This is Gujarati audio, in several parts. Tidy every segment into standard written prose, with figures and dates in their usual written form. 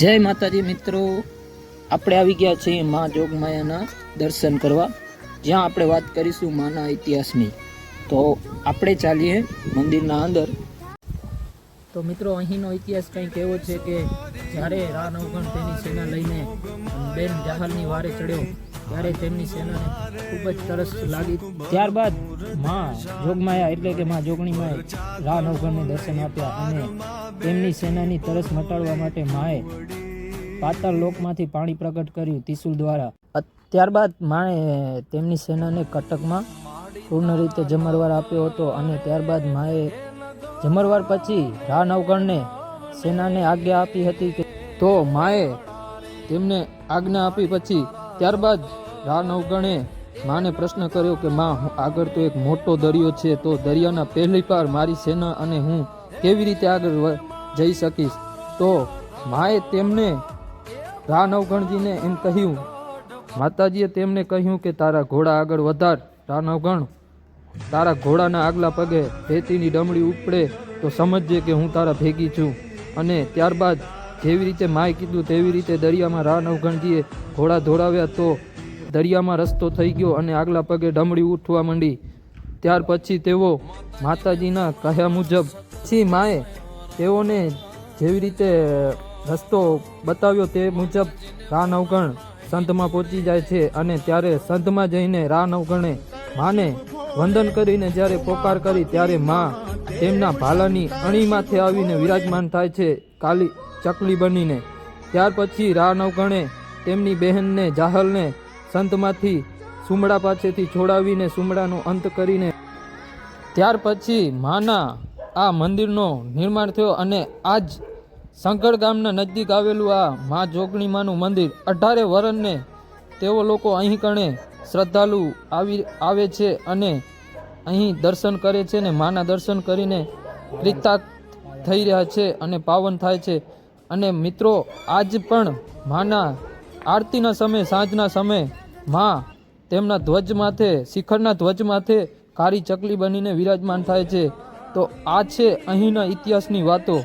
જય માતાજી મિત્રો, આપણે આવી ગયા છીએ માં જોગમાયાના દર્શન કરવા, જ્યાં આપણે વાત કરીશું માના ઇતિહાસની। તો આપણે ચાલીએ મંદિરના અંદર। તો મિત્રો, અહીંનો ઇતિહાસ કંઈક એવો છે કે જ્યારે રા નવઘણ તેની સેના લઈને બેન જહાલની વારે ચડ્યો ત્યારે તેમની સેનાને ખૂબ જ તરસ લાગી। ત્યારબાદ માં જોગમાયા એટલે કે માં જોગણીમાએ રા નવઘણને દર્શન આપ્યા અને તેમની સેનાની તરસ મટાડવા માટે માએ પાતાળ લોકમાંથી પાણી પ્રગટ કર્યું ત્રિશુલ દ્વારા। ત્યારબાદ માએ તેમની સેનાને કટકમાં પૂર્ણ રીતે જમરવાર આપ્યો હતો અને ત્યારબાદ માએ જમરવાર પછી રા નવઘણને સેનાને આજ્ઞા આપી હતી કે તો માએ તેમને આજ્ઞા આપી પછી ત્યારબાદ રા નવઘણે માને પ્રશ્ન કર્યો કે માં, આગળ તો એક મોટો દરિયો છે, તો દરિયાના પહેલી પાર મારી સેના અને હું કેવી રીતે આગળ જઈ શકીશ? તો માએ તેમને રા નવઘણજીને એમ કહ્યું, માતાજીએ તેમને કહ્યું કે તારા ઘોડા આગળ વધાર। રા નવઘણ, તારા ઘોડાના આગલા પગે રેતીની ડમળી ઉપડે તો સમજજે કે હું તારા ભેગી છું। અને ત્યારબાદ જેવી રીતે માએ કીધું તેવી રીતે દરિયામાં રા નવઘણજીએ ઘોડા દોડાવ્યા તો દરિયામાં રસ્તો થઈ ગયો અને આગલા પગે ડમળી ઉઠવા માંડી। ત્યાર પછી તેઓ માતાજીના કહ્યા મુજબ પછી માએ તેઓને જેવી રીતે રસ્તો બતાવ્યો તે મુજબ રા નવઘણ સંતમાં પહોંચી જાય છે અને ત્યારે સંતમાં જઈને રા નવઘણે માને વંદન કરીને જ્યારે પોકાર કરી ત્યારે માં તેમના ભાલાની અણી માથે આવીને વિરાજમાન થાય છે કાલી ચકલી બનીને। ત્યાર પછી રા નવઘણે તેમની બહેનને જાહલને સંતમાંથી સુમડા પાસેથી છોડાવીને સુમડાનો અંત કરીને ત્યાર પછી માના આ મંદિરનો નિર્માણ થયો અને આજ શંકર ગામના નજદીક આવેલું આ મા જોગણીમાનું મંદિર 18 વર્ષને તેઓ લોકો અહીં કણે શ્રદ્ધાળુ આવે છે અને અહીં દર્શન કરે છે ને માના દર્શન કરીને કૃતાર્થ થઈ રહ્યા છે અને પાવન થાય છે। અને મિત્રો, આજ પણ માના આરતીના સમયે સાંજના સમયે માં તેમના ધ્વજ માથે શિખરના ધ્વજ માથે કાળી ચકલી બનીને વિરાજમાન થાય છે। તો આ છે અહીંના ઇતિહાસની વાતો।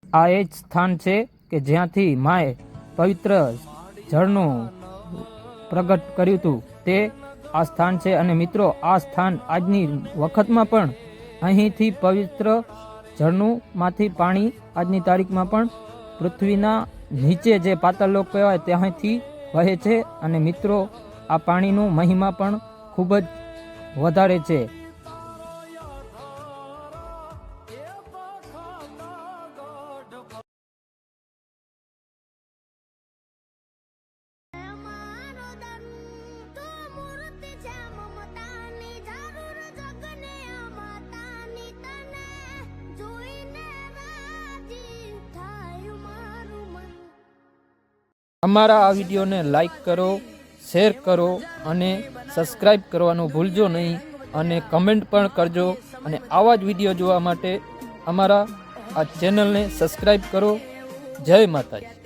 આ એ જ સ્થાન છે કે જ્યાંથી માએ પવિત્ર જળનું પ્રગટ કર્યું હતું, તે આ સ્થાન છે। અને મિત્રો, આ સ્થાન આજની વખતમાં પણ અહીંથી પવિત્ર જળનું માંથી પાણી આજની તારીખમાં પણ પૃથ્વીના નીચે જે પાતાળ લોક કહેવાય ત્યાંથી વહે છે। અને મિત્રો, આ પાણીનું મહિમા પણ ખૂબ જ વધારે છે। અમારા આ વિડીયોને લાઈક કરો, શેર કરો અને સબસ્ક્રાઈબ કરવાનું ભૂલજો નહીં અને કમેન્ટ પણ કરજો। અને આવા જ વિડીયો જોવા માટે અમારા આ ચેનલને સબસ્ક્રાઈબ કરો। જય માતાજી।